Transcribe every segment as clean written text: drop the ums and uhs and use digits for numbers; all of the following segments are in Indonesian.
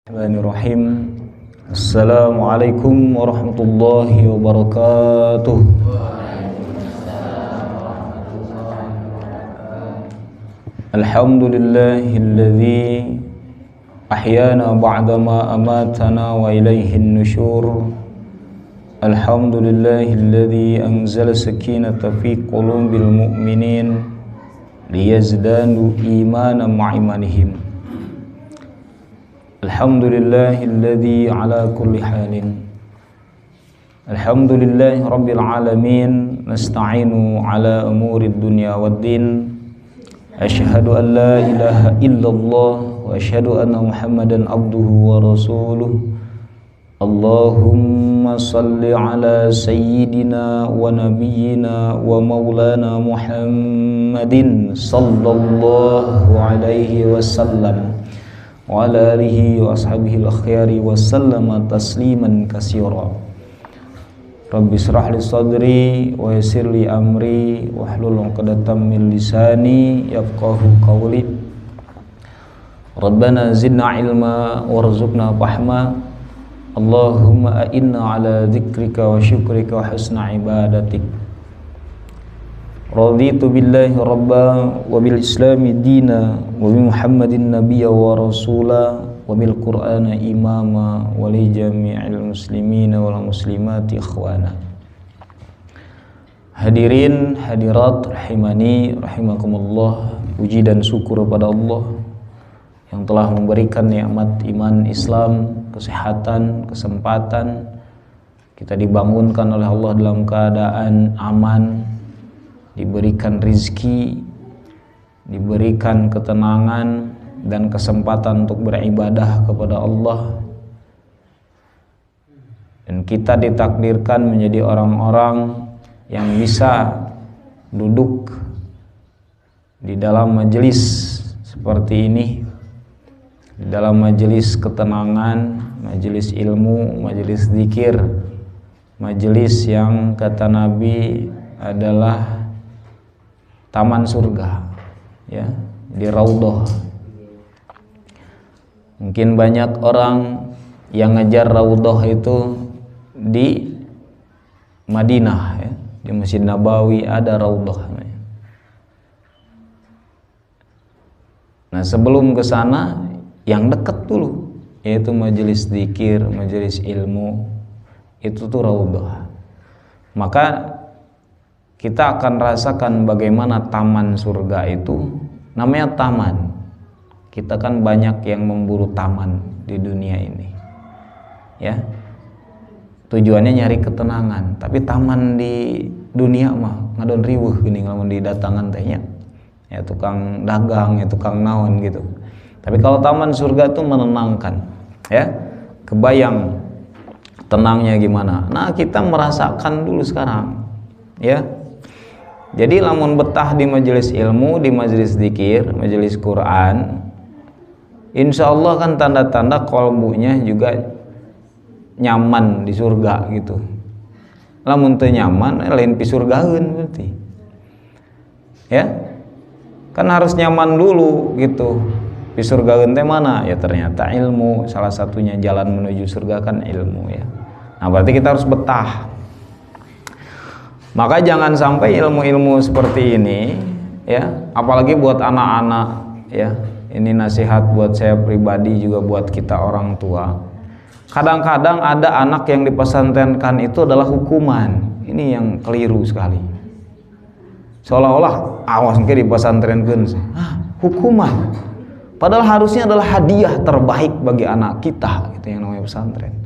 Bismillahirrahmanirrahim. Assalamualaikum warahmatullahi wabarakatuh. Alhamdulillahilladzi ahyana ba'dama amatana wa ilaihin nusyur. Alhamdulillahilladzi anzala sakinata fi qulubil mu'minin liyazdanu imanan ma'imanihim. Alhamdulillahilladzi ala kulli halin. Alhamdulillahi rabbil alamin. Nasta'inu ala umurid dunya waddin. Asyhadu an la ilaha illallah wa asyhadu anna Muhammadan abduhu wa rasuluh. Allahumma salli ala sayyidina wa nabiyyina wa maulana Muhammadin sallallahu alaihi wasallam wa ala alihi wa ashabihi al-akhyari wa sallama tasliman katsira. Rabbi shrah li sadri wa yassir li amri wa hlul 'uqdatam min lisani yafqahu qawli. Rabbana zidna ilma warzuqna fahma. Allahumma a'inna ala dzikrika wa syukrika wa husna ibadatik. Raditu billahi rabba wa bil islami dina wa bi Muhammadin nabiyya wa rasula wa bil qur'ana imama wa li jami'il muslimina wal muslimati ikhwana. Hadirin hadirat rahimani rahimakumullah, puji dan syukur kepada Allah yang telah memberikan nikmat iman Islam, kesehatan, kesempatan. Kita dibangunkan oleh Allah dalam keadaan aman, diberikan rizki, diberikan ketenangan dan kesempatan untuk beribadah kepada Allah, dan kita ditakdirkan menjadi orang-orang yang bisa duduk di dalam majelis seperti ini, di dalam majelis ketenangan, majelis ilmu, majelis zikir, majelis yang kata Nabi adalah taman surga, ya, di raudhah. Mungkin banyak orang yang ngejar raudhah itu di Madinah, ya, di Masjid Nabawi ada raudhah. Nah, sebelum ke sana yang dekat dulu, yaitu majelis zikir, majelis ilmu, itu tuh raudhah. Maka kita akan rasakan bagaimana taman surga itu. Namanya taman. Kita kan banyak yang memburu taman di dunia ini, ya. Tujuannya nyari ketenangan. Tapi taman di dunia mah ngadon riweuh geuning lamun didatangan tehnya. Ya, tukang dagang, ya tukang naon gitu. Tapi kalau taman surga itu menenangkan, ya. Kebayang tenangnya gimana. Nah, kita merasakan dulu sekarang, ya. Jadi lamun betah di majelis ilmu, di majelis zikir, majelis Quran, insya Allah kan tanda-tanda kolbunya juga nyaman di surga gitu. Lamun teu nyaman, lain pi surgaeun berarti. Ya, kan harus nyaman dulu gitu. Pi surgaeun teh mana? Ya ternyata ilmu. Salah satunya jalan menuju surga kan ilmu, ya. Nah, berarti kita harus betah. Maka jangan sampai ilmu-ilmu seperti ini, ya, apalagi buat anak-anak, ya. Ini nasihat buat saya pribadi, juga buat kita orang tua. Kadang-kadang ada anak yang dipesantrenkan itu adalah hukuman. Ini yang keliru sekali. Seolah-olah awas ke dipesantrenkan, hukuman. Padahal harusnya adalah hadiah terbaik bagi anak kita, gitu, yang namanya pesantren.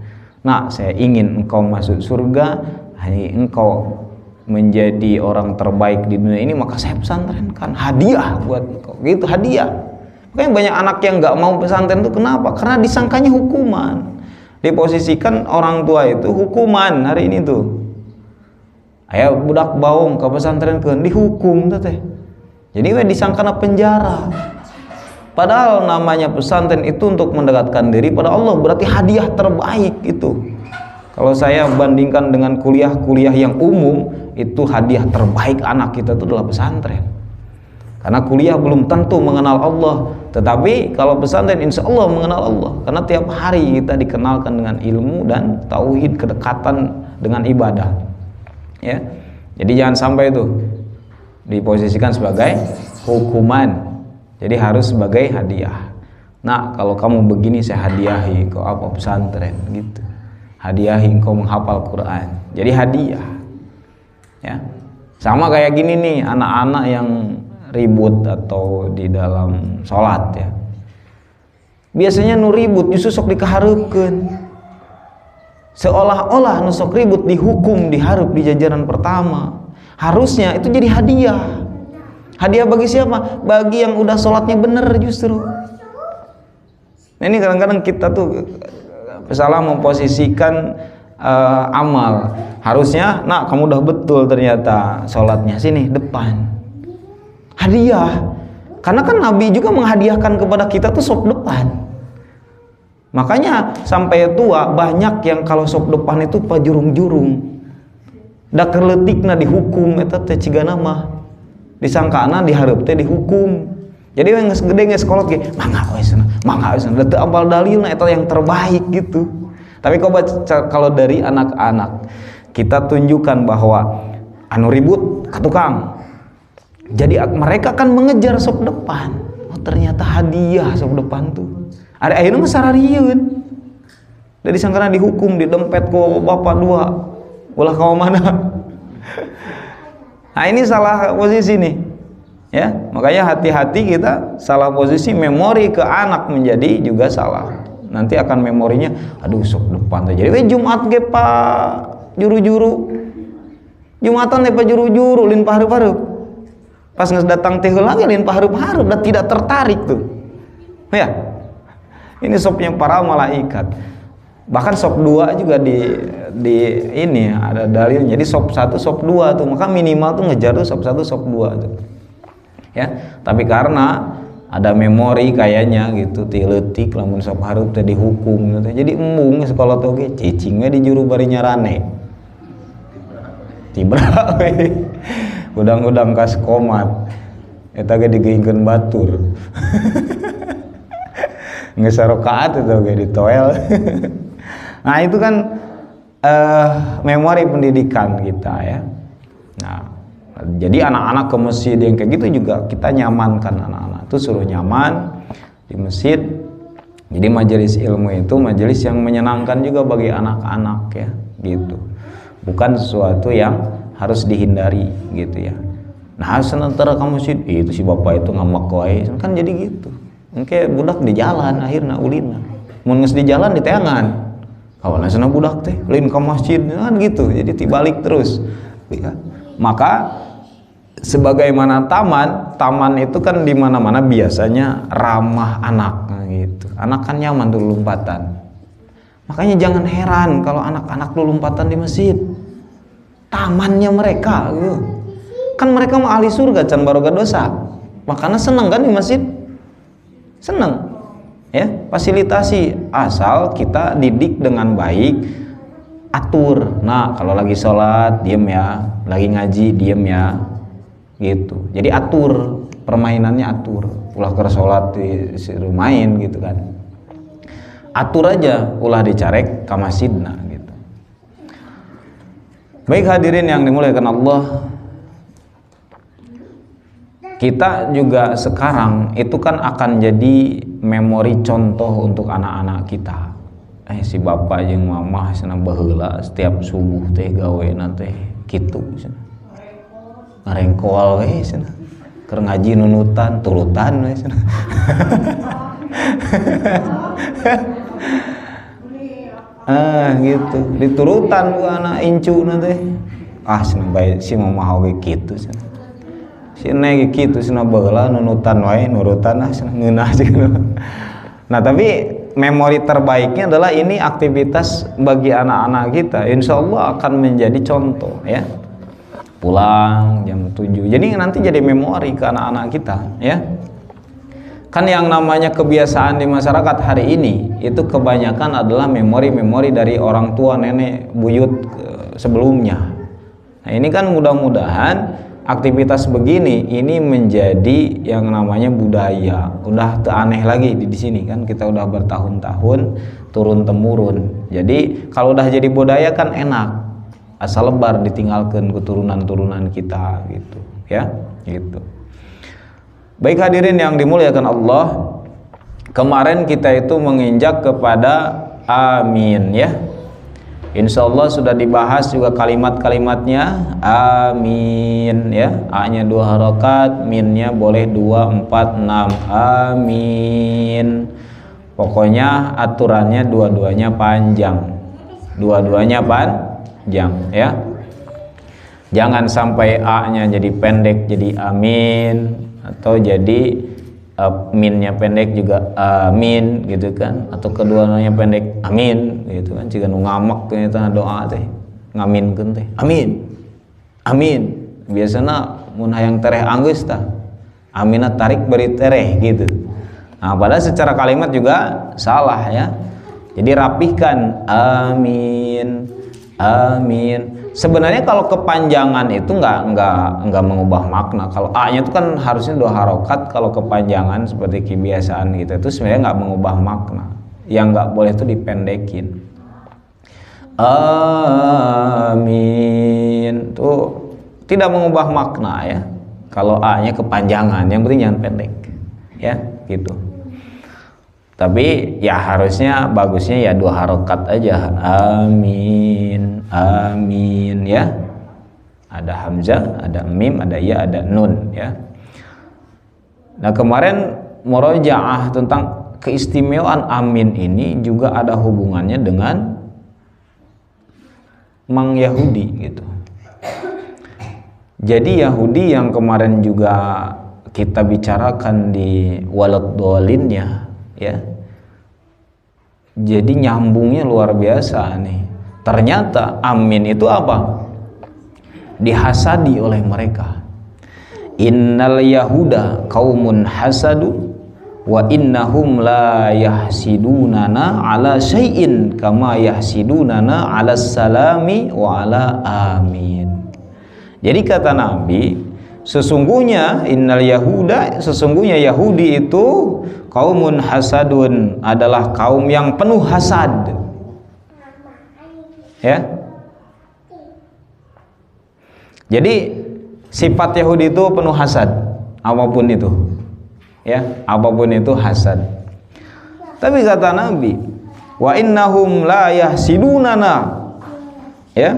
Nah, saya ingin engkau masuk surga, hanya engkau menjadi orang terbaik di dunia ini, maka saya pesantrenkan, hadiah buat engkau, gitu, hadiah. Makanya banyak anak yang nggak mau pesantren itu kenapa? Karena disangkanya hukuman. Diposisikan orang tua itu hukuman hari ini tuh. Aya budak baung ke pesantrenkeun dihukum teh. Jadi we disangkana penjara. Padahal namanya pesantren itu untuk mendekatkan diri pada Allah, berarti hadiah terbaik itu. Kalau saya bandingkan dengan kuliah-kuliah yang umum, itu hadiah terbaik anak kita itu adalah pesantren. Karena kuliah belum tentu mengenal Allah, tetapi kalau pesantren insya Allah mengenal Allah. Karena tiap hari kita dikenalkan dengan ilmu dan tauhid, kedekatan dengan ibadah. Ya, jadi jangan sampai itu diposisikan sebagai hukuman. Jadi harus sebagai hadiah. Nah, kalau kamu begini saya hadiahi kau apa pesantren gitu. Hadiahi kau menghafal Quran. Jadi hadiah. Ya. Sama kayak gini nih anak-anak yang ribut atau di dalam sholat ya, biasanya nu ribut justru sok dikahareukeun, seolah-olah nu sok ribut dihukum dihareup di jajaran pertama. Harusnya itu jadi hadiah. Hadiah bagi siapa? Bagi yang udah sholatnya bener justru. Nah, ini kadang-kadang kita tuh salah memposisikan amal. Harusnya nah kamu udah betul ternyata sholatnya, sini depan, hadiah. Karena kan Nabi juga menghadiahkan kepada kita tuh sop depan. Makanya sampai tua banyak yang kalau sop depan itu pajurung-jurung, da kerleutikna dihukum eta teh cigana mah disangkana dihareup teh dihukum. Jadi yang geus gede geus kolot ge mangga we cenah teu apal dalilna eta yang terbaik gitu. Tapi kalau dari anak-anak kita tunjukkan bahwa anu ribut ka tukang. Jadi mereka kan mengejar sop depan. Oh ternyata hadiah sop depan tuh. Ada ayeuna mah sararieun. Da disangkana dihukum, didempet ku bapak dua. Ulah ka mana? Nah ini salah posisi nih. Ya, makanya hati-hati kita salah posisi memori ke anak menjadi juga salah. Nanti akan memorinya aduh sop depan teh. Jadi Jumat ge Pak juru-juru. Jumatan teh Pak juru-juru lin pahareup-hareup. Pas nges datang teh heula ge lin pahareup-hareup dan tidak tertarik tuh. Ya. Ini sopnya para malaikat. Bahkan sop 2 juga di ini ada dalilnya. Jadi sop 1 sop 2 tuh, maka minimal tuh ngejar tuh sop 1 sop 2 tuh. Ya, tapi karena ada memori kayaknya gitu ti leutik lamun sop hareup teh dihukum gitu. Jadi embung sekolah teh ge cicing we di juru bari nyarane. Tibra we. Udang-udang kas komat. Eta ge digeingkeun batur. Geus rakaat eta ge ditoel. Nah, itu kan memori pendidikan kita ya. Nah, jadi anak-anak ke masjid yang kayak gitu juga kita nyamankan anak-anak itu suruh nyaman di masjid. Jadi majelis ilmu itu majelis yang menyenangkan juga bagi anak-anak ya gitu, bukan sesuatu yang harus dihindari gitu ya. Nah sementara kamu masjid itu si bapak itu ngamak wae kan jadi gitu, engke budak di jalan akhirnya ulina mun geus di jalan di teangan kawan sana budak teh lain ke masjid kan gitu, jadi tibalik terus ya. Maka sebagaimana taman itu kan di mana-mana biasanya ramah anak gitu. Anak kan nyaman tuh lompatan. Makanya jangan heran kalau anak-anak tuh lompatan di masjid. Tamannya mereka gitu. Kan mereka mah ahli surga can baroga dosa. Makanya seneng kan di masjid? Seneng. Ya, fasilitasi asal kita didik dengan baik. Atur. Nah, kalau lagi sholat diem ya, lagi ngaji diem ya. Gitu. Jadi atur permainannya, atur. Ulah keur salat disuruh main gitu kan. Atur aja, ulah dicarek ka masjidna gitu. Baik hadirin yang dimuliakan Allah, kita juga sekarang itu kan akan jadi memori contoh untuk anak-anak kita. Si bapak jeung mamah cenah baheula setiap subuh teh gaweuna teh kitu cenah. Ngarengkoal we cenah. Keur ngaji nunutan, turutan we cenah. Gitu. Diturutan ku anak incuna teh. Cenah bae si mamah oge kitu cenah. Si neng ge kitu cenah baheula nunutan wae, nurutan cenah ngeunah cenah. Nah, tapi memori terbaiknya adalah ini aktivitas bagi anak-anak kita. Insya Allah akan menjadi contoh ya. Pulang jam 7. Jadi nanti jadi memori ke anak-anak kita ya. Kan yang namanya kebiasaan di masyarakat hari ini itu kebanyakan adalah memori-memori dari orang tua, nenek, buyut sebelumnya. Nah, ini kan mudah-mudahan aktivitas begini ini menjadi yang namanya budaya. Udah aneh lagi di sini kan, kita udah bertahun-tahun turun temurun. Jadi kalau udah jadi budaya kan enak, asal lebar ditinggalkan keturunan-turunan kita gitu ya, gitu. Baik hadirin yang dimuliakan Allah, kemarin kita itu menginjak kepada amin ya. Insya Allah sudah dibahas juga kalimat-kalimatnya. Amin ya, A-nya 2 harokat, min-nya boleh 2, 4, 6. Amin. Pokoknya aturannya dua-duanya panjang, dua-duanya panjang ya. Jangan sampai A-nya jadi pendek jadi amin, atau jadi minnya pendek juga amin gitu kan, atau keduanya pendek amin gitu kan. Jika nu ngamak ternyata doa teh ngaminkeun teh amin amin, biasana mun hayang tereh anggeus tah aminna tarik beri tereh gitu. Nah padahal secara kalimat juga salah ya. Jadi rapihkan amin amin. Sebenarnya kalau kepanjangan itu nggak mengubah makna. Kalau A-nya itu kan harusnya 2 harokat, kalau kepanjangan seperti kebiasaan gitu itu sebenarnya nggak mengubah makna. Yang nggak boleh itu dipendekin. Amin tuh tidak mengubah makna ya. Kalau A-nya kepanjangan, yang penting jangan pendek ya gitu. Tapi ya harusnya bagusnya ya 2 harokat aja. Amin amin ya. Ada hamzah, ada mim, ada ya, ada nun ya. Nah kemarin murojaah tentang keistimewaan amin ini juga ada hubungannya dengan Mang Yahudi gitu. Jadi Yahudi yang kemarin juga kita bicarakan di waladdolinnya ya, jadi nyambungnya luar biasa nih. Ternyata amin itu apa? Dihasadi oleh mereka. Innal yahuda qaumun hasadu wa innahum la yahsidunana ala syai'in kama yahsidunana ala salami wa ala amin. Jadi kata Nabi, sesungguhnya innal yahuda, sesungguhnya Yahudi itu kaumun hasadun, adalah kaum yang penuh hasad ya. Jadi sifat Yahudi itu penuh hasad, apapun itu ya, apapun itu hasad. Tapi kata Nabi, wa innahum la yahsidunana ya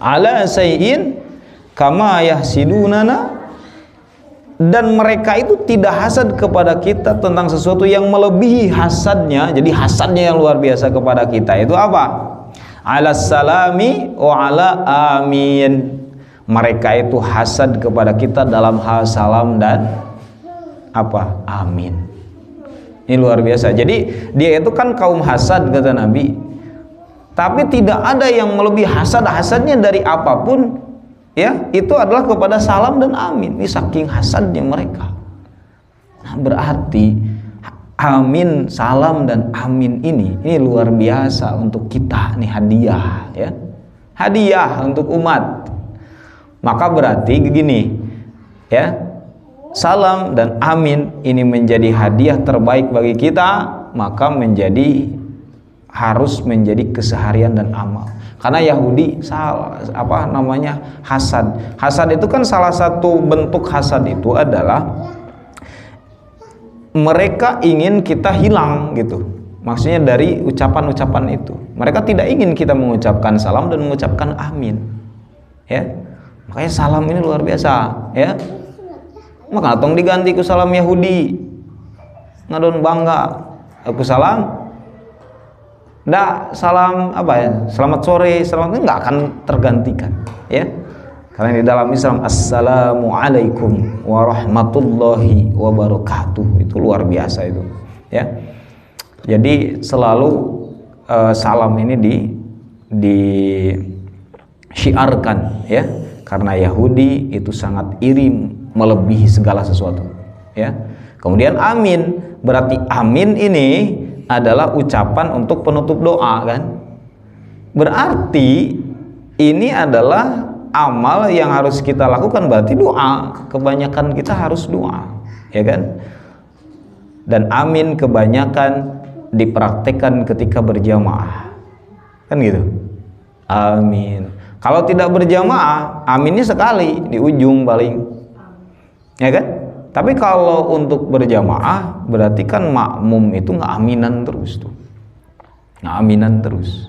ala sayyin kama yahsidunana, dan mereka itu tidak hasad kepada kita tentang sesuatu yang melebihi hasadnya. Jadi hasadnya yang luar biasa kepada kita itu apa? Ala salami wa ala amin. Mereka itu hasad kepada kita dalam hal salam dan apa? Amin. Ini luar biasa. Jadi dia itu kan kaum hasad kata Nabi, tapi tidak ada yang melebihi hasadnya dari apapun ya, itu adalah kepada salam dan amin. Ini saking hasadnya mereka. Nah, berarti amin, salam dan amin ini luar biasa untuk kita nih, hadiah ya. Hadiah untuk umat. Maka berarti begini ya, salam dan amin ini menjadi hadiah terbaik bagi kita, maka harus menjadi keseharian dan amal. Karena Yahudi hasad. Hasad itu kan salah satu bentuk hasad itu adalah mereka ingin kita hilang gitu. Maksudnya dari ucapan-ucapan itu. Mereka tidak ingin kita mengucapkan salam dan mengucapkan amin. Ya. Makanya salam ini luar biasa, ya. Maka tong diganti ku salam Yahudi. Ngadon bangga. Aku salam salam apa ya, selamat sore, selamat, enggak akan tergantikan ya, karena di dalam Islam assalamualaikum warahmatullahi wabarakatuh itu luar biasa itu ya. Jadi selalu salam ini disyiarkan ya, karena Yahudi itu sangat iri melebihi segala sesuatu ya. Kemudian amin, berarti amin ini adalah ucapan untuk penutup doa kan. Berarti ini adalah amal yang harus kita lakukan berarti doa. Kebanyakan kita harus doa, ya kan? Dan amin kebanyakan dipraktekkan ketika berjamaah, kan gitu. Amin. Kalau tidak berjamaah, aminnya sekali di ujung paling, ya kan? Tapi kalau untuk berjamaah berarti kan makmum itu nggak aminan terus tuh, nggak aminan terus.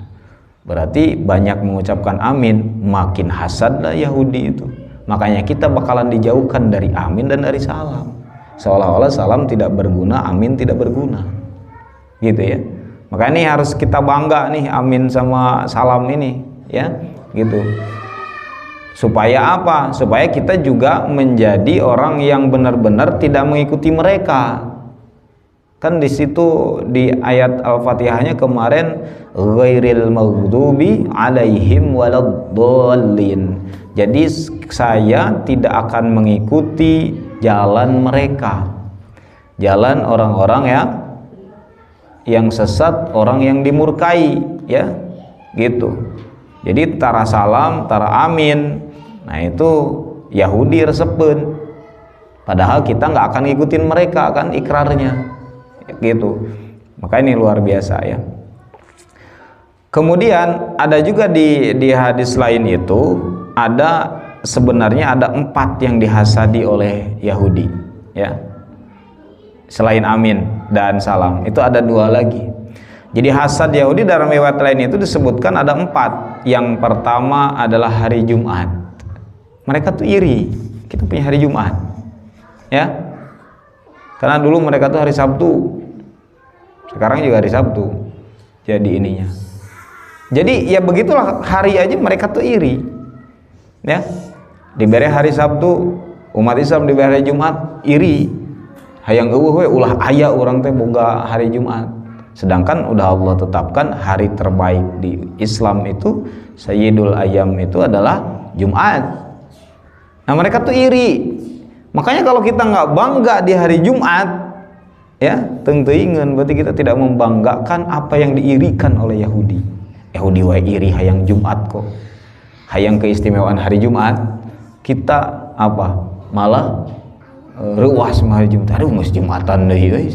Berarti banyak mengucapkan amin, makin hasad lah Yahudi itu. Makanya kita bakalan dijauhkan dari amin dan dari salam. Seolah-olah salam tidak berguna, amin tidak berguna, gitu ya. Makanya ini harus kita bangga nih amin sama salam ini, ya, gitu. Supaya apa? Supaya kita juga menjadi orang yang benar-benar tidak mengikuti mereka. Kan di situ di ayat Al-Fatihahnya kemarin, ghairil maghdubi alaihim waladdallin. Jadi saya tidak akan mengikuti jalan mereka, jalan orang-orang yang sesat, orang yang dimurkai, ya, gitu. Jadi tara salam, tara amin, nah itu Yahudi resepen. Padahal kita nggak akan ngikutin mereka kan ikrarnya, gitu. Maka ini luar biasa ya. Kemudian ada juga di hadis lain itu ada sebenarnya ada 4 yang dihasadi oleh Yahudi, ya. Selain amin dan salam itu ada 2 lagi. Jadi hasad Yahudi dalam riwayat lain itu disebutkan ada 4. Yang pertama adalah hari Jumat. Mereka tuh iri kita punya hari Jumat, ya. Karena dulu mereka tuh hari Sabtu, sekarang juga hari Sabtu. Jadi ininya. Jadi ya begitulah hari aja mereka tuh iri, ya. Diberi hari Sabtu, umat Islam diberi hari Jumat, iri. Hayang eueuh we ulah aya urang teh boga hari Jumat. Sedangkan udah Allah tetapkan hari terbaik di Islam itu, Sayyidul Ayyam itu adalah Jumat. Nah mereka tuh iri. Makanya kalau kita nggak bangga di hari Jumat, ya tentu ingin berarti kita tidak membanggakan apa yang diirikan oleh Yahudi. Yahudi wae iri hayang Jumat kok, hayang keistimewaan hari Jumat. Kita apa? Malah reuas hari Jumat. Aduh geus Jumatan deui euy.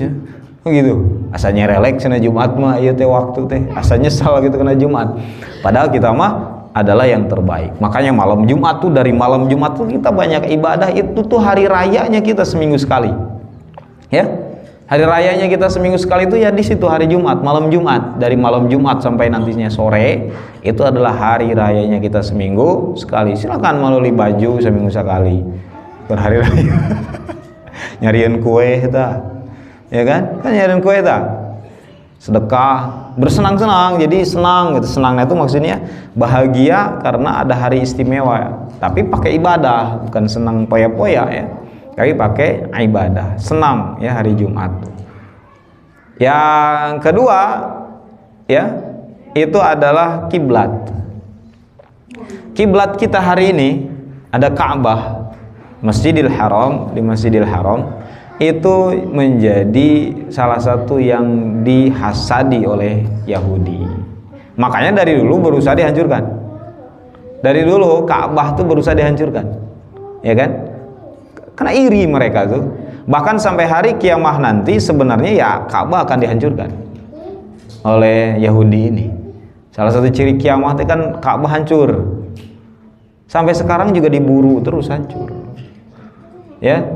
Gitu. Asanya releks cenah Jumat mah ieu teh waktu teh. Asa nyesal gitu kena Jumat. Padahal kita mah adalah yang terbaik. Makanya malam Jumat tuh, dari malam Jumat tuh kita banyak ibadah. Itu tuh hari rayanya kita seminggu sekali. Ya. Hari rayanya kita seminggu sekali itu ya di situ hari Jumat, malam Jumat. Dari malam Jumat sampai nantinya sore itu adalah hari rayanya kita seminggu sekali. Silakan melalui baju seminggu sekali. Berhari raya. Nyariin kue eta. Ya kan? Kan nyariin kue eta. Sedekah, bersenang-senang, jadi senang gitu. Senangnya itu maksudnya bahagia karena ada hari istimewa. Tapi pakai ibadah, bukan senang poya-poya ya. Tapi pakai ibadah, senang ya hari Jumat. Yang kedua ya, itu adalah kiblat. Kiblat kita hari ini ada Ka'bah, Masjidil Haram. Di Masjidil Haram itu menjadi salah satu yang dihasadi oleh Yahudi. Makanya dari dulu berusaha dihancurkan. Dari dulu Ka'bah tuh berusaha dihancurkan, ya kan? Karena iri mereka tuh. Bahkan sampai hari kiamah nanti sebenarnya ya Ka'bah akan dihancurkan oleh Yahudi ini. Salah satu ciri kiamah itu kan Ka'bah hancur. Sampai sekarang juga diburu terus hancur. Ya.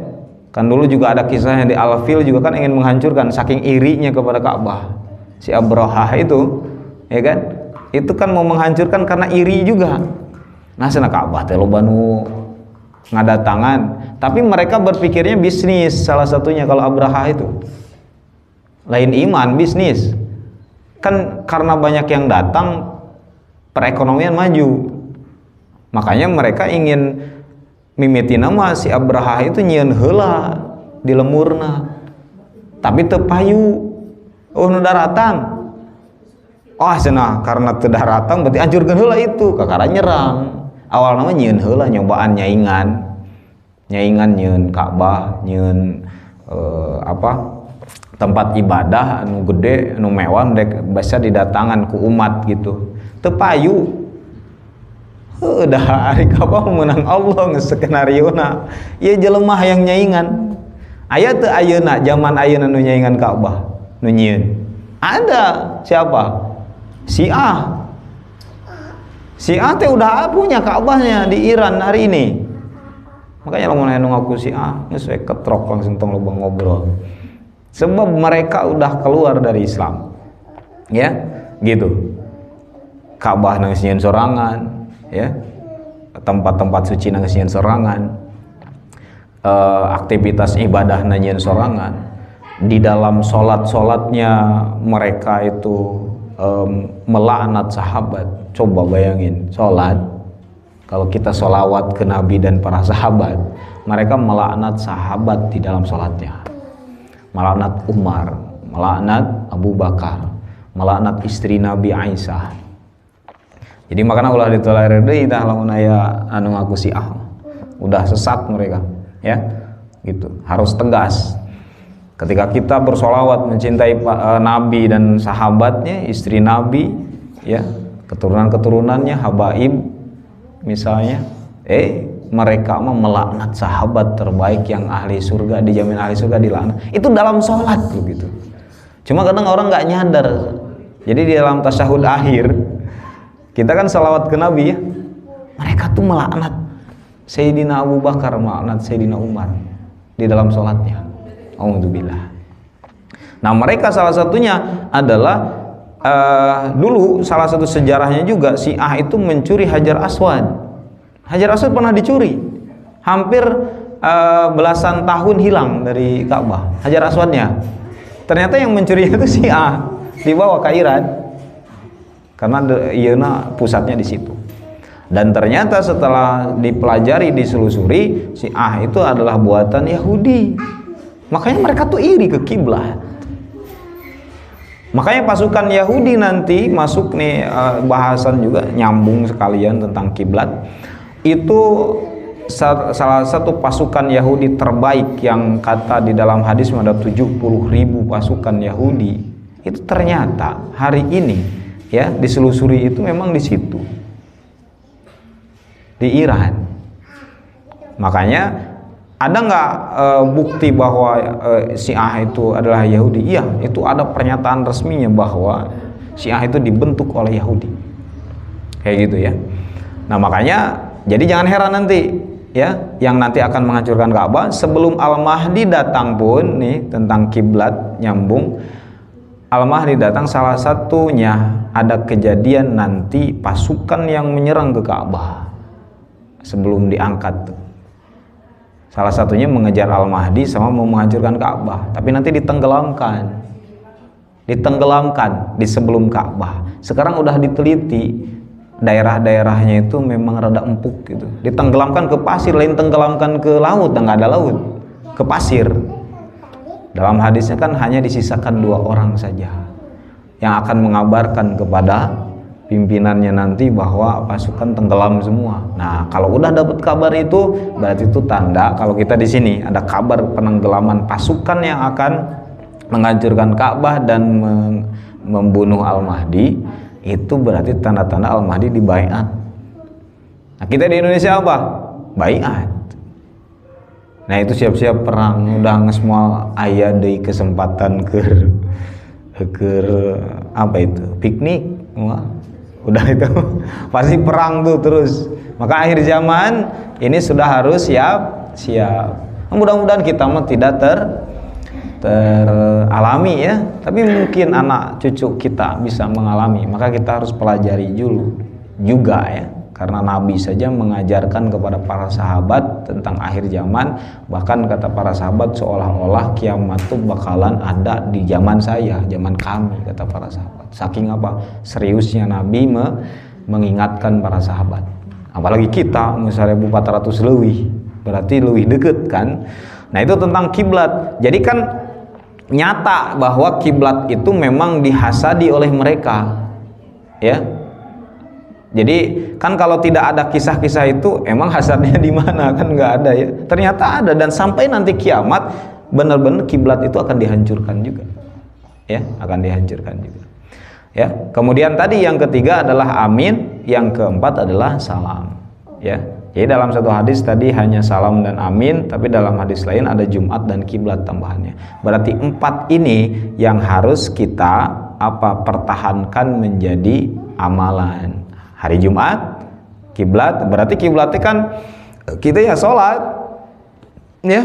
Kan dulu juga ada kisah yang di Al-Fil juga kan ingin menghancurkan saking irinya kepada Ka'bah. Si Abrahah itu, ya kan? Itu kan mau menghancurkan karena iri juga. Nah, sana Ka'bah teh loba nu ngadatangan, tapi mereka berpikirnya bisnis salah satunya kalau Abrahah itu. Lain iman, bisnis. Kan karena banyak yang datang perekonomian maju. Makanya mereka ingin mimiti nama si Abrahah itu nyieun heula di lemurna. Tapi teu payu. Oh nu daratang. Oh cenah karena teu daratang berarti anjurkeun heula itu, kakara nyerang. Awal nama nyieun heula nyobaan nyaingan nyieun Ka'bah, nyieun tempat ibadah anu gede anu mewah dek bisa didatangan ku umat gitu. Teu payu. udah hari Ka'bah menang Allah ngeskenario na ya jelemah yang nyaingan aya teu ayeuna zaman ayeuna nu nyaingan Ka'bah nu nyieun ada siapa Syiah teh udah punya Ka'bahnya di Iran hari ini makanya lamun aya nu ngaku Syiah geus we ketrok langsung tong loba ngobrol sebab mereka udah keluar dari Islam ya gitu Ka'bah nang nyieun sorangan ya tempat-tempat suci nang nyieun sorangan aktivitas ibadah nang nyieun sorangan di dalam sholatnya mereka itu melaknat sahabat. Coba bayangin sholat kalau kita sholawat ke Nabi dan para sahabat, mereka melaknat sahabat di dalam sholatnya, melaknat Umar, melaknat Abu Bakar, melaknat istri Nabi Aisyah. Jadi makanya ulah ditolerir deui tah lamun aya anu ngaku Syiah. Udah sesat mereka, ya. Gitu. Harus tegas. Ketika kita bersolawat mencintai Nabi dan sahabatnya, istri Nabi, ya, keturunan-keturunannya, habaib misalnya, mereka mah melaknat sahabat terbaik yang ahli surga, dijamin ahli surga, dilaknat. Itu dalam sholat begitu. Cuma kadang orang nggak nyadar. Jadi di dalam tasyahud akhir kita kan salawat ke Nabi ya, mereka tuh melaknat Sayyidina Abu Bakar, melaknat Sayyidina Umar di dalam sholatnya. Alhamdulillah. Nah mereka salah satunya adalah dulu salah satu sejarahnya juga Syiah itu mencuri Hajar Aswad. Hajar Aswad pernah dicuri, hampir belasan tahun hilang dari Ka'bah. Hajar Aswadnya, ternyata yang mencuri itu Syiah, dibawa ke Iran. Karena ieuna pusatnya di situ. Dan ternyata setelah dipelajari, ditelusuri, Syiah itu adalah buatan Yahudi. Makanya mereka tuh iri ke kiblat. Makanya pasukan Yahudi nanti masuk nih bahasan juga nyambung sekalian tentang kiblat. Itu salah satu pasukan Yahudi terbaik yang kata di dalam hadis ada 70.000 pasukan Yahudi. Itu ternyata hari ini ya diselusuri itu memang di situ, di Iran. Makanya ada nggak bukti bahwa Syiah itu adalah Yahudi? Iya, itu ada pernyataan resminya bahwa Syiah itu dibentuk oleh Yahudi, kayak gitu ya. Nah makanya jadi jangan heran nanti ya yang nanti akan menghancurkan Ka'bah sebelum Al-Mahdi datang pun nih tentang kiblat nyambung. Al-Mahdi datang salah satunya ada kejadian nanti pasukan yang menyerang ke Ka'bah sebelum diangkat. Salah satunya mengejar Al-Mahdi sama mau menghancurkan Ka'bah, tapi nanti ditenggelamkan di sebelum Ka'bah. Sekarang udah diteliti daerah-daerahnya itu memang rada empuk gitu. Ditenggelamkan ke pasir, lain tenggelamkan ke laut, nggak ada laut, ke pasir. Dalam hadisnya kan hanya disisakan 2 orang saja yang akan mengabarkan kepada pimpinannya nanti bahwa pasukan tenggelam semua. Nah, kalau udah dapat kabar itu berarti itu tanda kalau kita di sini ada kabar penenggelaman pasukan yang akan menghancurkan Ka'bah dan membunuh Al-Mahdi. Itu berarti tanda-tanda Al-Mahdi dibaiat. Nah, kita di Indonesia apa? Baiat. Nah itu siap-siap perang, udah semua aya deui kesempatan ke apa itu piknik, udah itu pasti perang tuh terus. Maka akhir zaman ini sudah harus siap. Mudah-mudahan kita mah tidak teralami ya, tapi mungkin anak cucu kita bisa mengalami. Maka kita harus pelajari dulu juga ya. Karena Nabi saja mengajarkan kepada para sahabat tentang akhir zaman, bahkan kata para sahabat seolah-olah kiamat itu bakalan ada di zaman saya, zaman kami, kata para sahabat. Saking apa? Seriusnya Nabi mengingatkan para sahabat. Apalagi kita, misalnya 1400 lebih, berarti lebih deket kan. Nah itu tentang kiblat. Jadi kan nyata bahwa kiblat itu memang dihasadi oleh mereka, ya. Jadi kan kalau tidak ada kisah-kisah itu emang hasadnya di mana, kan nggak ada ya. Ternyata ada, dan sampai nanti kiamat benar-benar kiblat itu akan dihancurkan juga. Ya, akan dihancurkan juga. Ya. Kemudian tadi yang ketiga adalah amin. yang keempat adalah salam, ya. Jadi dalam satu hadis tadi hanya salam dan amin, tapi dalam hadis lain ada Jumat dan kiblat tambahannya. Berarti 4 ini yang harus kita pertahankan menjadi amalan. Hari Jumat, kiblat, berarti kiblatnya kan kita ya sholat, ya.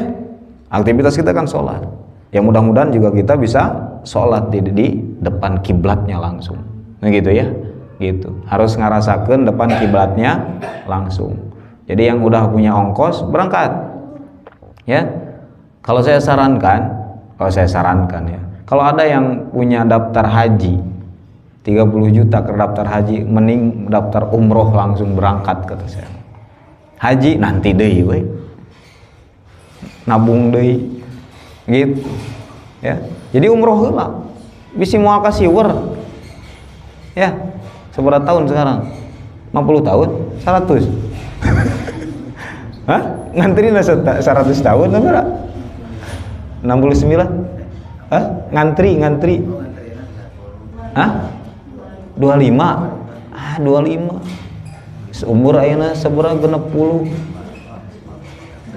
Aktivitas kita kan sholat. Ya mudah-mudahan juga kita bisa sholat di depan kiblatnya langsung. Nah gitu ya, gitu. Harus ngerasakan depan kiblatnya langsung. Jadi yang udah punya ongkos berangkat, ya. Kalau saya sarankan ya, kalau ada yang punya daftar haji 30 juta ke daftar haji, mending daftar umroh langsung berangkat kata saya. Haji nanti deh, we. Nabung deh, gitu, ya. Jadi umroh heula, bisi moal ka siweur, ya. Seberapa tahun sekarang? 50 tahun? 100? Hah? Ngantri 100 tahun atau berapa? 69? Hah? Ngantri? Hah? 25? 25. Seumur ayeuna sabaraha 60.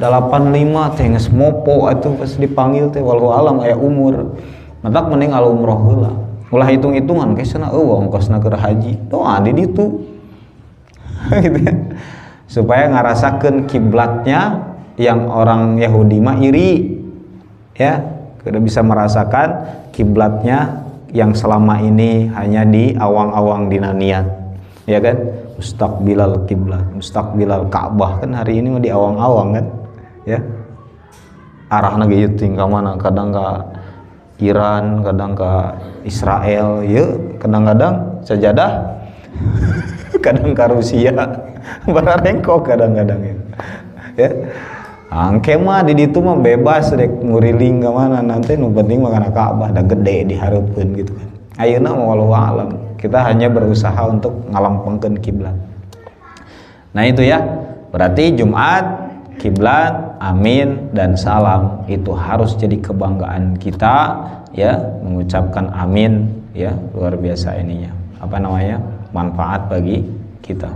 85 teh geus mopo atuh pas dipanggil teh walau alam aya umur. Matak mending al umroh heula. Ulah hitung-hitungan kesana eueuh ongkosna keur haji. Doa di ditu. Gitu ya. Supaya ngarasakeun kiblatnya yang orang Yahudi mah iri, ya, kita bisa merasakan kiblatnya yang selama ini hanya di awang-awang dina niat, ya kan, mustaqbilal kiblat, mustaqbilal Ka'bah, kan hari ini mah di awang-awang kan, ya, arahna ge teuing ka mana, kadang ka Iran, kadang ke Israel, ya, kadang-kadang sajadah, kadang ke Rusia, bararengkok kadang-kadang ya. Angke mah di ditu mah bebas dek nguriling ke mana, nanti nu penting mah kana Ka'bah da gede dihareupeun gitu kan. Ayeuna mah wallahu alam, kita hanya berusaha untuk ngalampengkeun kiblat. Nah itu ya, berarti Jumat, kiblat, amin, dan salam itu harus jadi kebanggaan kita, ya, mengucapkan amin, ya, luar biasa ininya, apa namanya, manfaat bagi kita.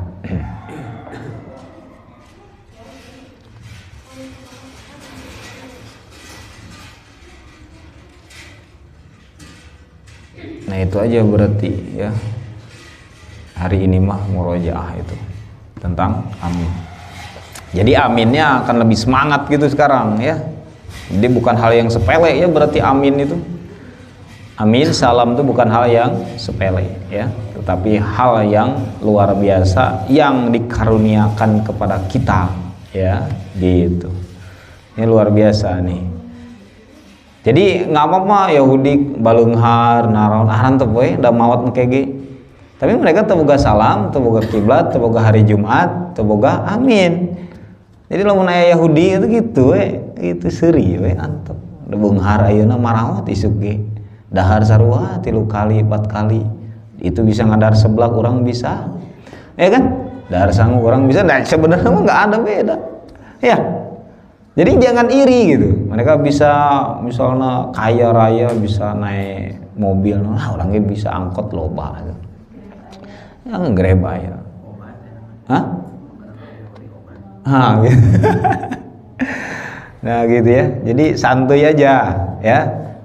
Nah itu aja berarti ya hari ini mah murojaah itu tentang amin. Jadi aminnya akan lebih semangat gitu sekarang ya. Jadi bukan hal yang sepele ya, berarti amin itu. Amin salam itu bukan hal yang sepele ya, tetapi hal yang luar biasa yang dikaruniakan kepada kita ya, gitu. Ini luar biasa nih. Jadi nggak apa-apa Yahudi balunghar naron aran teu we da maot mekege. Tapi mereka teu boga salam, teu boga kiblat, teu boga hari Jumat, teu boga amin. Jadi lamun aya Yahudi itu gitu we, itu seuri we antep. Da beunghar ayeuna marawat isuk ge. Dahar sarua 3 kali 4 kali. Itu bisa ngadar seblak orang bisa. Ya kan? Dahar sangu orang bisa. Nah, sebenarnya mah enggak ada beda. Ya. Jadi jangan iri gitu. Mereka bisa misalnya kaya raya bisa naik mobil, nah orangnya bisa angkot loba. Yang ngegreba ya. Hah? Gitu. Nah gitu ya. Jadi santuy aja ya.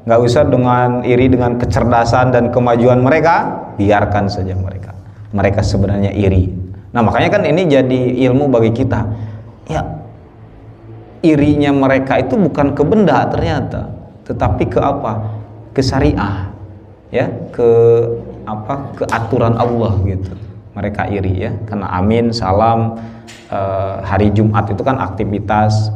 Nggak usah dengan iri dengan kecerdasan dan kemajuan mereka, biarkan saja mereka. Mereka sebenarnya iri. Nah makanya kan ini jadi ilmu bagi kita. Ya. Irinya mereka itu bukan ke benda ternyata, tetapi ke apa? Ke syariah, ya, ke apa? Ke aturan Allah gitu. Mereka iri ya, karena amin, salam, hari Jumat itu kan aktivitas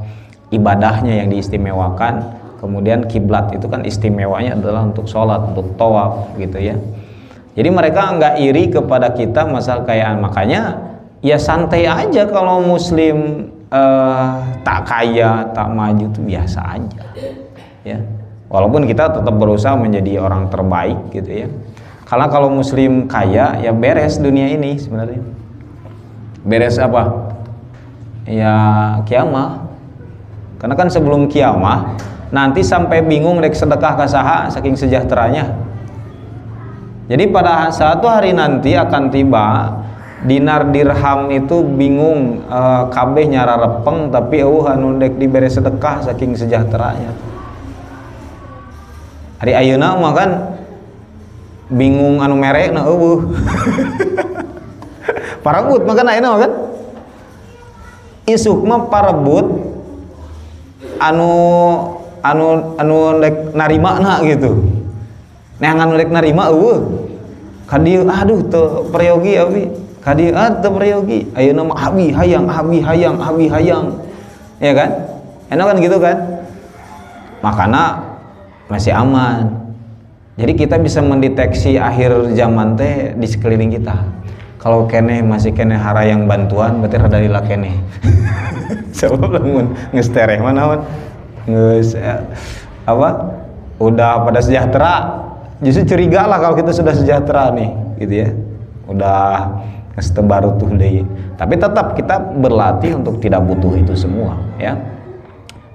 ibadahnya yang diistimewakan. Kemudian kiblat itu kan istimewanya adalah untuk sholat, untuk tawaf gitu ya. Jadi mereka nggak iri kepada kita masalah kekayaan, makanya ya santai aja kalau Muslim. Tak kaya, tak maju itu biasa aja ya. Walaupun kita tetap berusaha menjadi orang terbaik gitu ya. Karena kalau muslim kaya ya beres dunia ini sebenarnya. Beres apa? Ya kiamah. Karena kan sebelum kiamah nanti sampai bingung rek sedekah ka saha saking sejahteranya. Jadi pada satu hari nanti akan tiba dinar dirham itu bingung kabeh nyara repeng tapi anu dek dibere sedekah saking sejahteranya. Hari ayeuna mah kan bingung anu merekna parebut mah kan ayeuna kan isuk mah parebut anu dek narimana gitu. Nah anu dek narima kadieu aduh teu prayogi abi kadieu teu prayogi ayeuna mah abi hayang ya kan enak kan gitu kan, makana masih aman. Jadi kita bisa mendeteksi akhir zaman teh di sekeliling kita. Kalau keneh masih keneh harayang bantuan berarti rada lila keneh. Sebab lamun geus tereh mah naon geus udah pada sejahtera. Justru curiga lah kalau kita sudah sejahtera nih gitu ya, udah baru tuh deh. Tapi tetap kita berlatih untuk tidak butuh itu semua ya.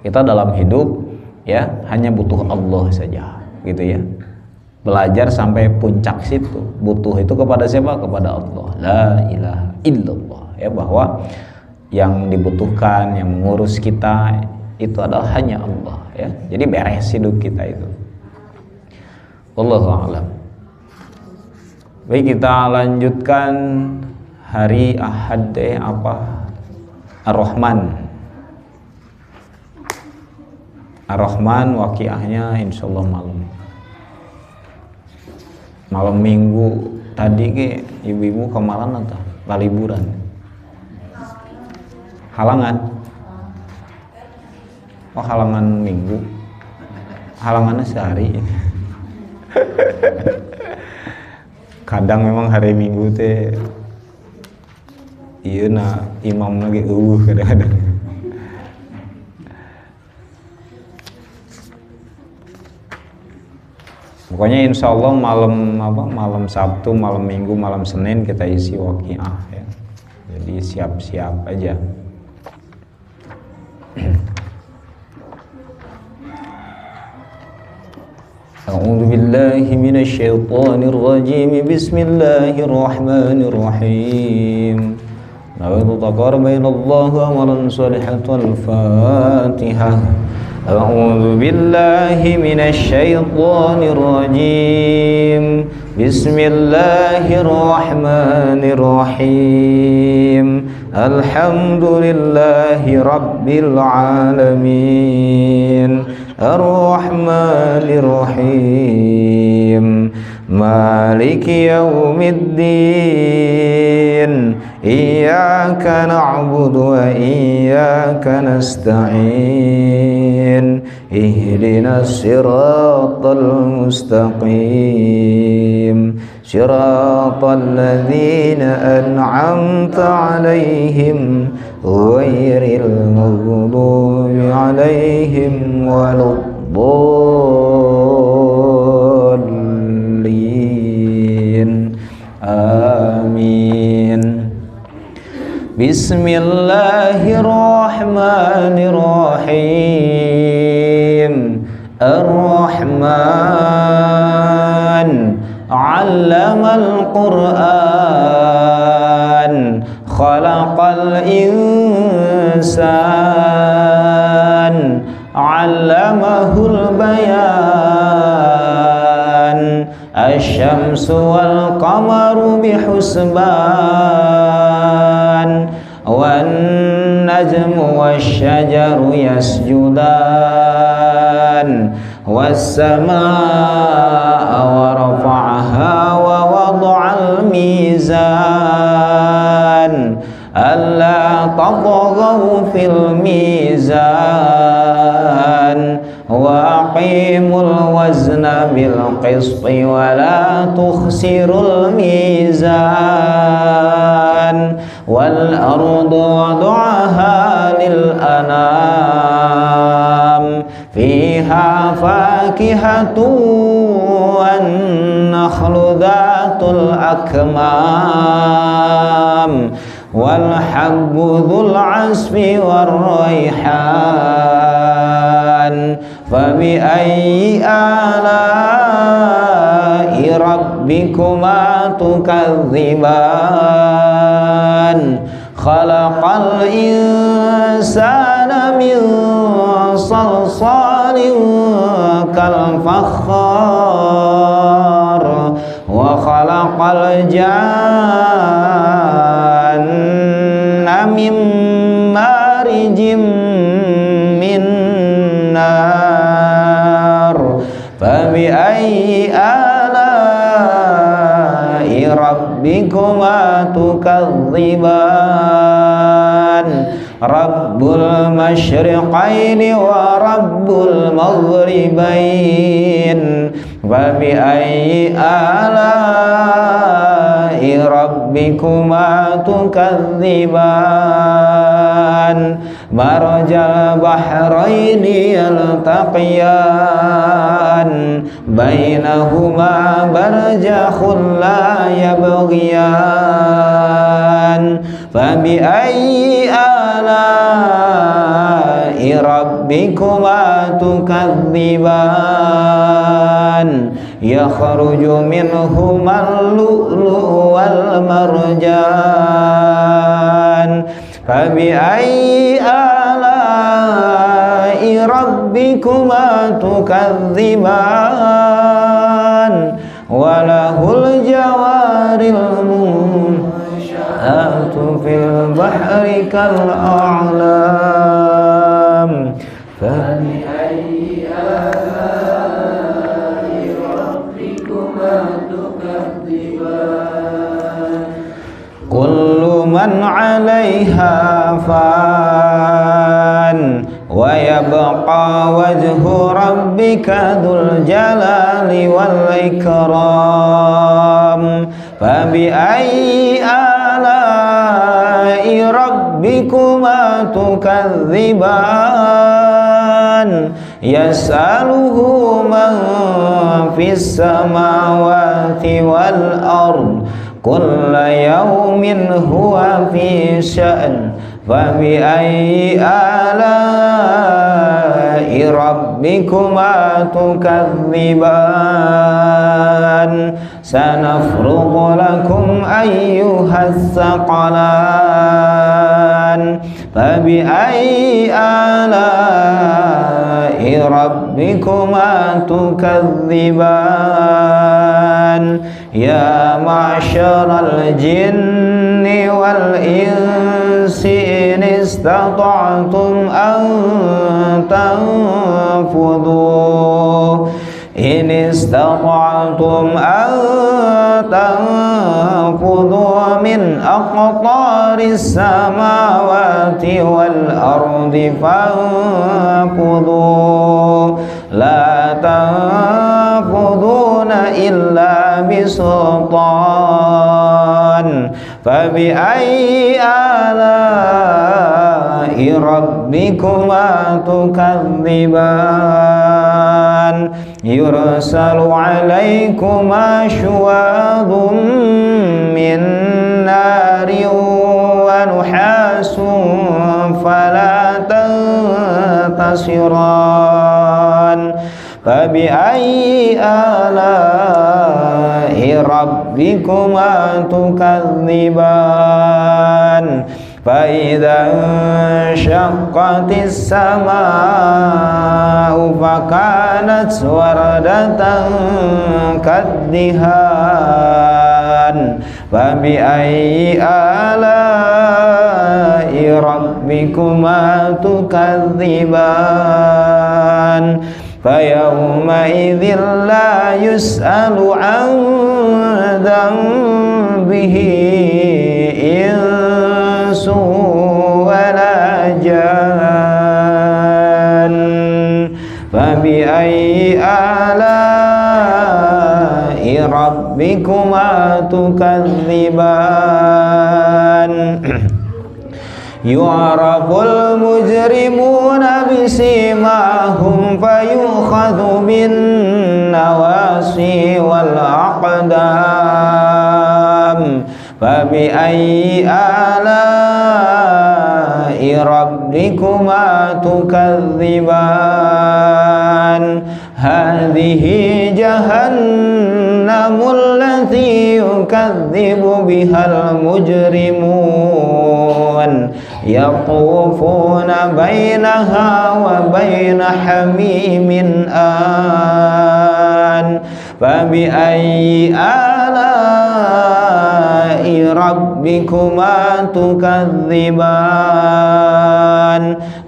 Kita dalam hidup ya hanya butuh Allah saja gitu ya. Belajar sampai puncak situ, butuh itu kepada siapa? Kepada Allah, la ilaha illallah ya, bahwa yang dibutuhkan, yang mengurus kita itu adalah hanya Allah ya. Jadi beres hidup kita itu. Wallahu a'lam. Baik, kita lanjutkan hari Ahad Ar-Rahman. Ar-Rahman waqiahnya insyaallah malam minggu tadi ke ibu-ibu kemarin atau liburan halangan halangan minggu halangannya sehari. Kadang memang hari minggu teh iya na imam lagi kadang-kadang. Pokoknya insya Allah malam Sabtu, malam Minggu, malam Senin kita isi waqiah ya. Jadi siap-siap aja. A'udzu billahi minasy syaithanir rajim. Bismillahirrahmanirrahim. Nawaitu taqarraba amalan shalihan wal Fatihah. A'udzu billahi minasy syaithanir rajim. Bismillahirrahmanirrahim. Alhamdulillahi rabbil alamin. Ar-Rahmanir Rahim. Maliki yaumiddin. Iyyaka na'budu wa iyyaka nasta'in. Ihdinas siratal mustaqim. Siratal ladzina an'amta 'alaihim ghairil maghdubi 'alaihim waladdallin. Amin. Bismillahirrahmanirrahim. Ar-Rahman 'allamal Qur'an. Khalaqal insan. 'allamahul bayan. Asy-syamsu wal qamaru bihusban. Wan najmu wasyajaru yasjudan. Was-samaa'a wa rafa'aha wa wada'al mizan. Alla tatghaw fil mizan. Wa aqimul wazna bil qisti wa la tukhsirul mizan. Wal ardu wada'aha lil anam. Fiha fakihatu wan nakhlu dhatul akmam. Wal habbu dhul asfi war rayhan. Fabi ayyi ala'i ربكما تكذبان خلق الإنسان من صلصال كالفخار وخلق الجان من مارج من نار فبأي آلاء ربكما تكذبان رب المشرقين ورب المغربين فبأي آلاء ربكما تكذبان مرج البحرين يلتقيان بينهما برزخ لا يبغيان فبأي آلاء ربكما تكذبان يخرج منهما اللؤلؤ والمرجان فبأي آلاء ربكما تكذبان وله الجوار المنشآت في البحر كالأعلام فبأي آلاء ربكما تكذبان كل من عليها فان ويبقى وجه ربك ذو الجلال والإكرام فبأي آلاء ربكما تكذبان يسأله من في السماوات والأرض كل يوم هو في شأن فبأي آلاء ربكما تكذبان سنفرغ لكم أيها الثقلان فبأي آلاء ربكما تكذبان يا معشر الجن والإنس إن استطعتم أن تنفذوا من أقطار السماوات والأرض فانفذوا لا تنفذون إلا بسلطان فبأي آلاء ربكما تكذبان يرسل عليكما شواظ من نار ونحاس فلا تنتصران فبأي آلاء ربكما تكذبان فإذا انشقت السماء فكانت وردة كالدهان فبأي آلاء ربكما تكذبان فيومئذ لا يسأل عن ذنبه إنس ولا جان فبأي آلاء ربكما تكذبان يعرف المجرمون بسيماهم فيؤخذ بالنواصي والأقدام فبأي آلاء ربكما تكذبان hadhihi jahannamul lati yukadzibu bihal mujrimun yaqufuna bainaha wa baina hamimin an fabi ayyi ala'i rabbikuma tukadziban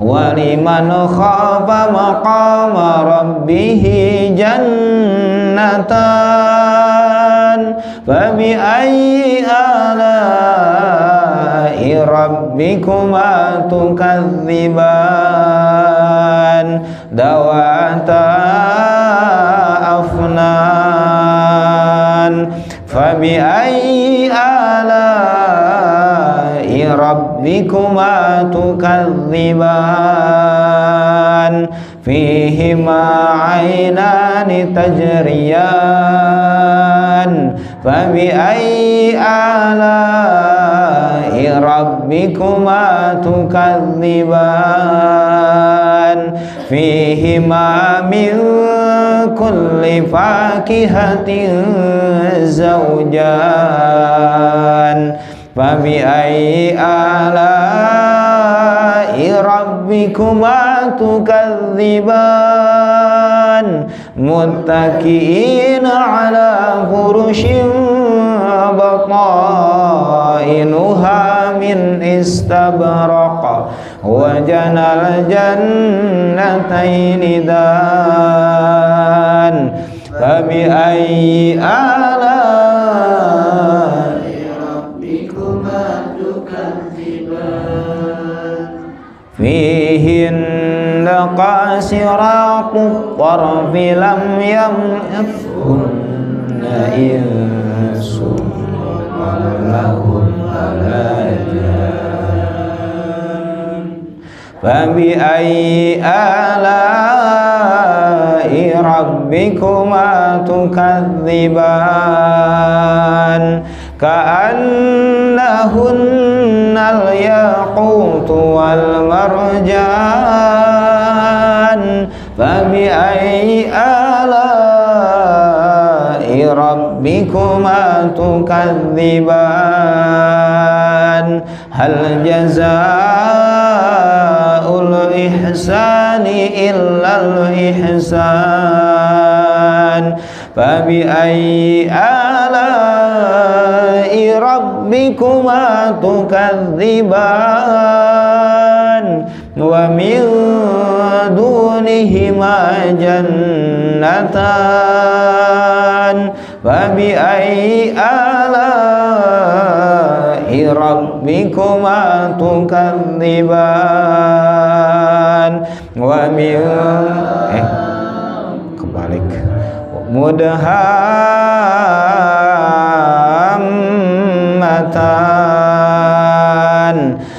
waliman khafa maqama rabbihi jannatan fabi ayyi ala'i rabbikuma tukadziban dawata afnan fabi ayyi ala'i rabbikuma tukadziban fihima aynani tajriyan fabi ayyi ala'i rabbikuma tukadziban fihima min kulli fakihatin zawjan fabi ayyi ala'i rabbikuma tukadziban muttaki'ina ala furushin batainuha min istabraq wa janal jannataini dan fabi ayyi ala'i rabbikuma tukadziban fihinna qasiratut tarfi lam yamithunna insun qablahum fabi ayyi ala'i rabbikuma tukadziban ka'annahunnal yaqutu wal marjan fabi ayyi ala'i rabbikuma tukadziban hal jazaa'ul ihsani illal ihsan fabi ayyi ala'i rabbikuma tukadziban wa min dunihima jannatan fabi ayyi ala'i rabbikuma tukadziban wa min kebalik mudhammatan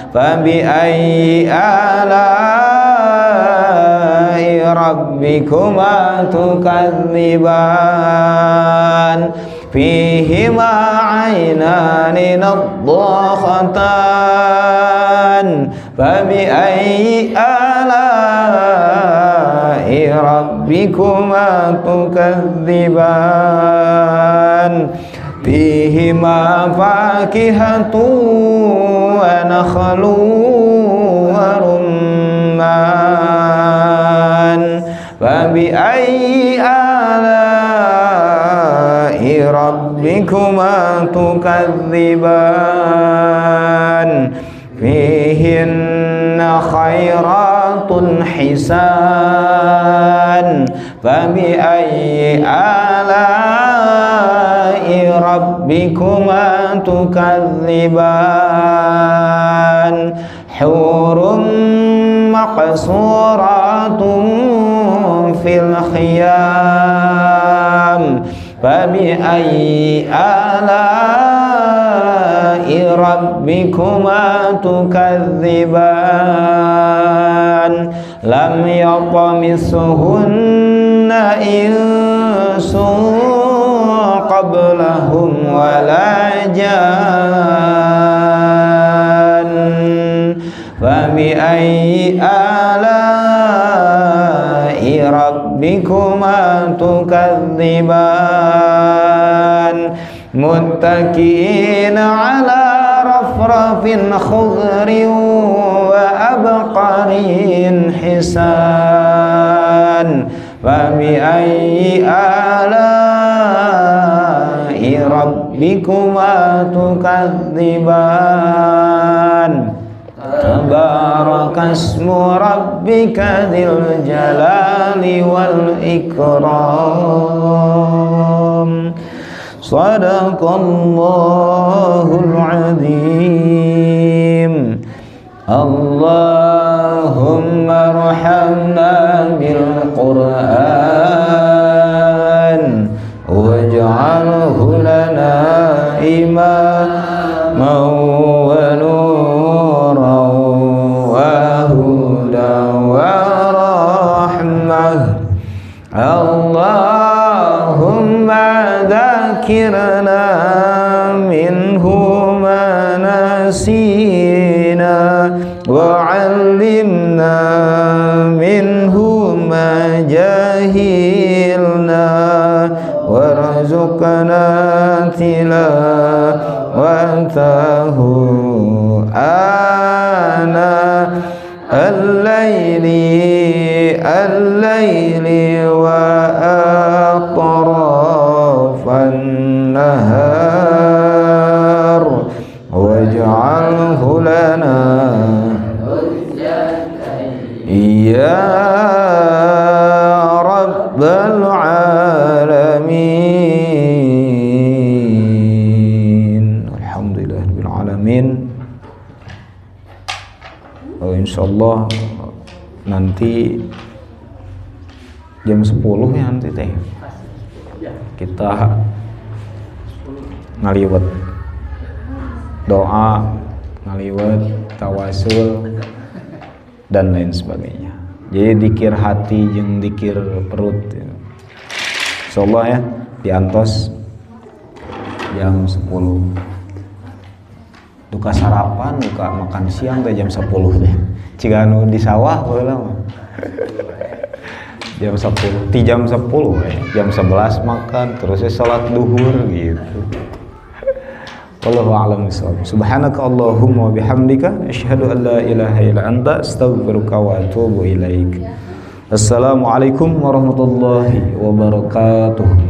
fabi ayyi ala'i rabbikuma tukadziban fihima aynani nadhakhatan fabi ayyi ala'i rabbikuma tukadziban fihima fakihatun wa nakhlun wa rumman fabi ayyi ala'i rabbikuma tukadziban fihinna khairatun hisan fabi ayyi ala'i rabbikuma tukadziban hurum maqsuratun fil khiyam fabi ayyi ala'i rabbikuma tukadziban lam yatmisuhunna insun qablahum wala jan fabi ayyi ala'i rabbikuma rabbikuma tukadziban muttaqiina ala rafrafin khudrin wa abqarin hisan fabi ayyi ala'i rabbikuma tukadziban tabarakasmu rabbika dzil jalali wal ikram. Shadaqallahul azim. Allahumma arhamna bil Qur'an waj'alhu lana imaman wa nuran wa hudan wa rahmah. Allahumma dzakirna minhu ma nasina wa 'allimna minhu ma jahilna warzuqna tilawatahu ana al-laili wa atrafan nahar waj'alhu lana ya rabbal alamin. Alhamdulillahirabbil alamin. Insyaallah nanti jam 10 ya nanti teh kita ngaliwat doa, ngaliwat tawasul dan lain sebagainya. Jadi dikir hati jeung dikir perut. Insyaallah ya diantos jam 10. Duka sarapan, duka makan siang teh jam 10 teh. Ciga anu di sawah baheula mah. Jam 10, ti jam 10 jam 11 makan, terusnya salat duhur gitu. Wallahu a'lam bishawab. Subhanaka Allahumma wa bihamdika asyhadu an la ilaha illa anta astaghfiruka wa atubu ilaik. Assalamualaikum warahmatullahi wabarakatuh.